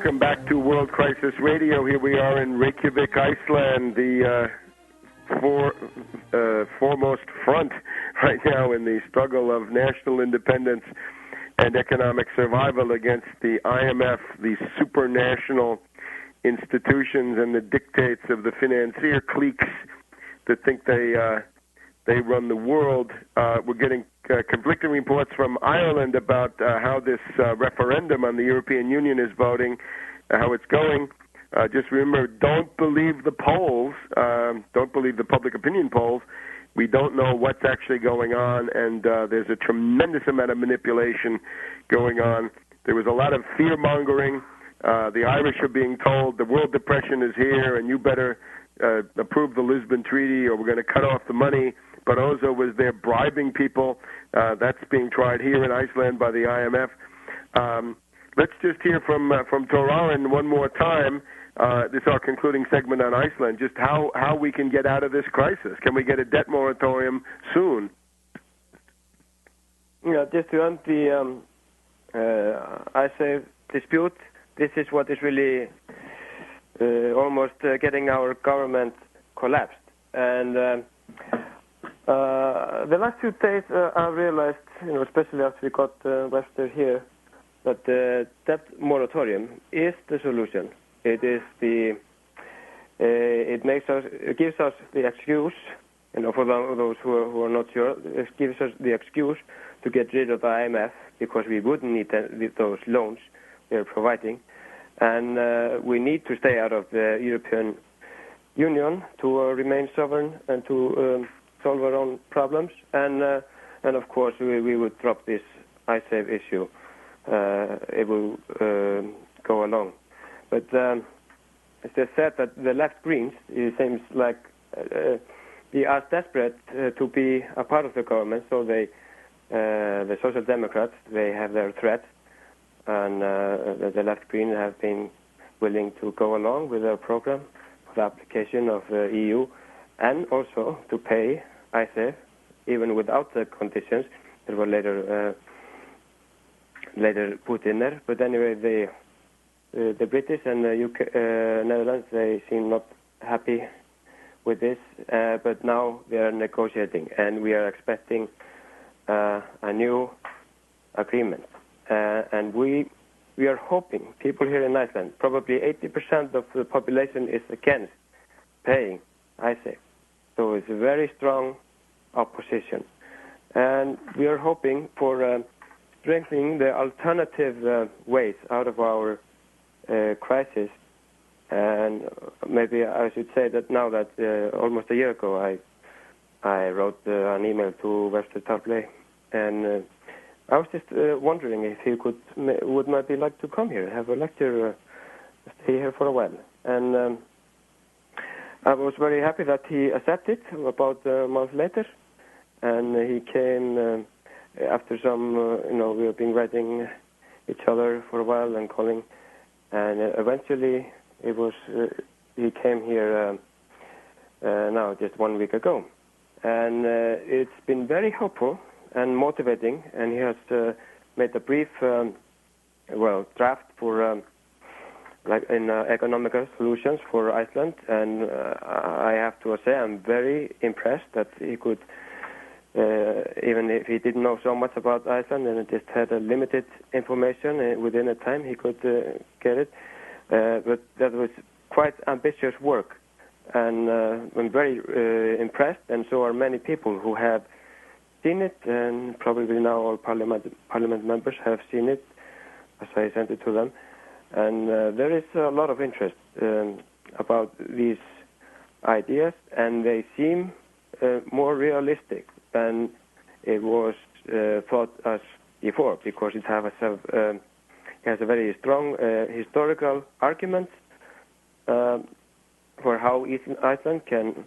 welcome back to World Crisis Radio. Here we are in Reykjavik, Iceland, the foremost front right now in the struggle of national independence and economic survival against the IMF, the supranational institutions and the dictates of the financier cliques that think they run the world. We're getting conflicting reports from Ireland about how this referendum on the European Union is voting, how it's going. Just remember, don't believe the polls, don't believe the public opinion polls. We don't know what's actually going on, and there's a tremendous amount of manipulation going on. There was a lot of fear-mongering. The Irish are being told the world depression is here, and you better approve the Lisbon Treaty, or we're going to cut off the money. Barroso was there bribing people. That's being tried here in Iceland by the IMF. Let's just hear from Torarin one more time. This is our concluding segment on Iceland, just how we can get out of this crisis. Can we get a debt moratorium soon? Yeah, just to end the ISAF dispute, this is what is really almost getting our government collapsed. And the last few days I realized, especially after we got Webster here, that the debt moratorium is the solution. It is it gives us the excuse, for those who are not sure, it gives us the excuse to get rid of the IMF because we wouldn't need those loans they're providing, and we need to stay out of the European Union to remain sovereign and to solve our own problems, and of course we would drop this ISAF issue. It will go along. But as I said, that the left Greens, it seems like they are desperate to be a part of the government, so the Social Democrats, they have their threat, and the left Greens have been willing to go along with their program for the application of the EU, and also to pay ISAF, even without the conditions that were later put in there. But anyway, the British and the UK, Netherlands, they seem not happy with this, but now they are negotiating, and we are expecting a new agreement. And we are hoping, people here in Iceland, probably 80% of the population is against paying ISAF. So it's a very strong opposition. And we are hoping for strengthening the alternative ways out of our crisis. And maybe I should say that now that almost a year ago I wrote an email to Webster Tarpley, and I was just wondering if he would maybe like to come here, have a lecture, stay here for a while. And I was very happy that he accepted about a month later, and he came after some, we have been writing each other for a while and calling, and eventually he came here now just 1 week ago. And it's been very helpful and motivating, and he has made a brief, draft for economical solutions for Iceland, and I have to say I'm very impressed that he could, even if he didn't know so much about Iceland and just had a limited information within a time he could get it, but that was quite ambitious work, and I'm very impressed, and so are many people who have seen it, and probably now all parliament members have seen it as I sent it to them. And there is a lot of interest about these ideas, and they seem more realistic than it was thought as before, because it has a very strong historical argument for how Iceland can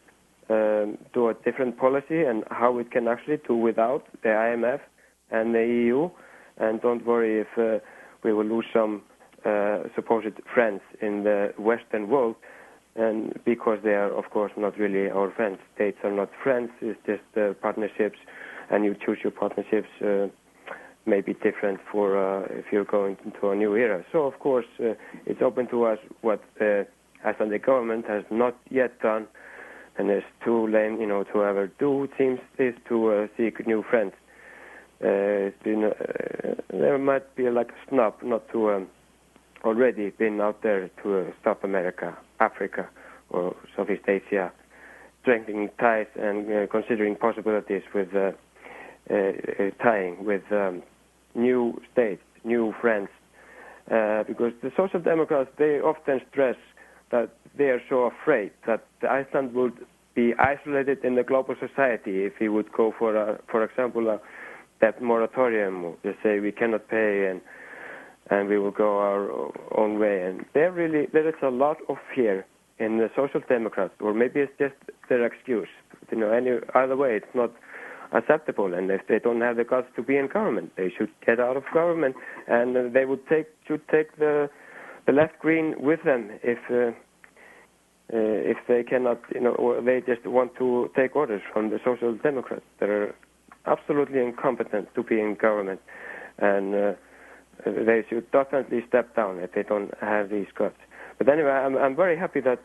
do a different policy and how it can actually do without the IMF and the EU. And don't worry if we will lose some supposed friends in the Western world, and because they are, of course, not really our friends. States are not friends, it's just partnerships, and you choose your partnerships may be different for if you're going into a new era. So, of course, it's open to us what Icelandic government has not yet done, and is too lame, to ever do, it seems, is to seek new friends. It's been there might be like a snub not to already been out there to South America, Africa, or Southeast Asia, strengthening ties and considering possibilities with tying with new states, new friends, because the Social Democrats, they often stress that they are so afraid that Iceland would be isolated in the global society if he would go for example, that moratorium. They say we cannot pay and we will go our own way. And there is a lot of fear in the Social Democrats, or maybe it's just their excuse. Any other way, it's not acceptable. And if they don't have the guts to be in government, they should get out of government, and they should take the left green with them if they cannot, or they just want to take orders from the Social Democrats that are absolutely incompetent to be in government, and they should definitely step down if they don't have these guts. But anyway, I'm very happy that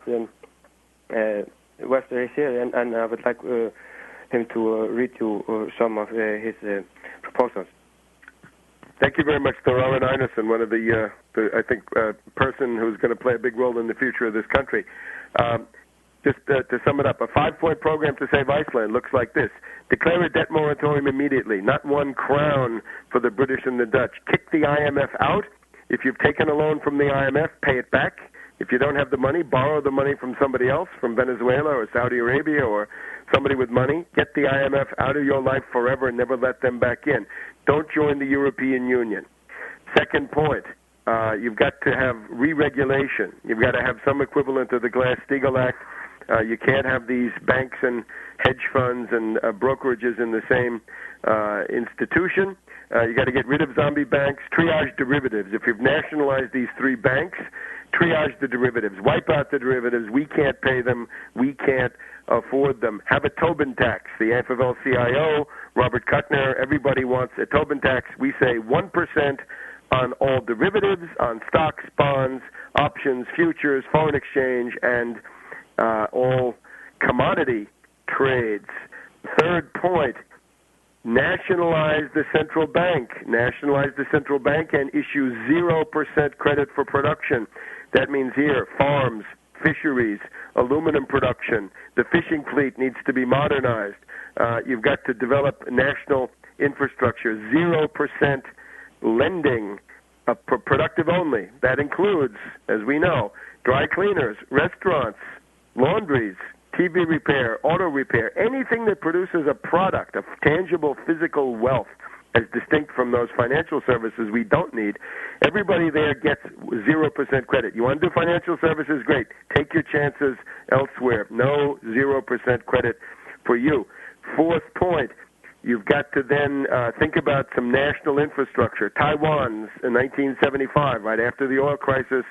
Webster is here, and I would like him to read you some of his proposals. Thank you very much, Thorvald Einarsson, one of the I think, person who's going to play a big role in the future of this country. Just to sum it up, a 5-point program to save Iceland looks like this. Declare a debt moratorium immediately, not 1 crown for the British and the Dutch. Kick the IMF out. If you've taken a loan from the IMF, pay it back. If you don't have the money, borrow the money from somebody else, from Venezuela or Saudi Arabia or somebody with money. Get the IMF out of your life forever and never let them back in. Don't join the European Union. Second point, you've got to have re-regulation. You've got to have some equivalent of the Glass-Steagall Act. You can't have these banks and hedge funds and brokerages in the same institution. You got to get rid of zombie banks, triage derivatives. If you've nationalized these 3 banks, triage the derivatives, wipe out the derivatives. We can't pay them. We can't afford them. Have a Tobin tax. The AFL-CIO, Robert Kuttner, everybody wants a Tobin tax. We say 1% on all derivatives, on stocks, bonds, options, futures, foreign exchange, and all commodity trades. Third point, nationalize the central bank. Nationalize the central bank and issue 0% credit for production. That means here, farms, fisheries, aluminum production. The fishing fleet needs to be modernized. You've got to develop national infrastructure. 0% lending, productive only. That includes, as we know, dry cleaners, restaurants, laundries, TV repair, auto repair, anything that produces a product, a tangible physical wealth, as distinct from those financial services we don't need. Everybody there gets 0% credit. You want to do financial services? Great. Take your chances elsewhere. No 0% credit for you. Fourth point, you've got to then think about some national infrastructure. Taiwan's in 1975, right after the oil crisis,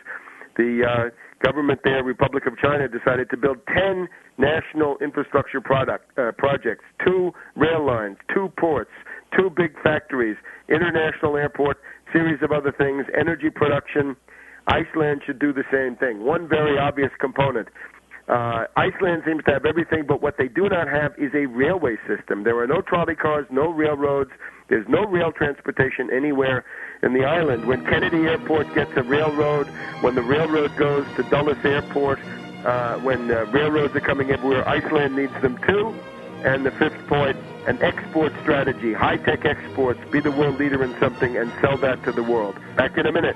the government there, Republic of China, decided to build 10 national infrastructure projects, 2 rail lines, 2 ports, 2 big factories, international airport, series of other things, energy production. Iceland should do the same thing. One very obvious component. Iceland seems to have everything, but what they do not have is a railway system. There are no trolley cars, no railroads. There's no rail transportation anywhere in the island. When Kennedy Airport gets a railroad, when the railroad goes to Dulles Airport, when railroads are coming everywhere, Iceland needs them too. And the fifth point, an export strategy, high-tech exports, be the world leader in something and sell that to the world. Back in a minute.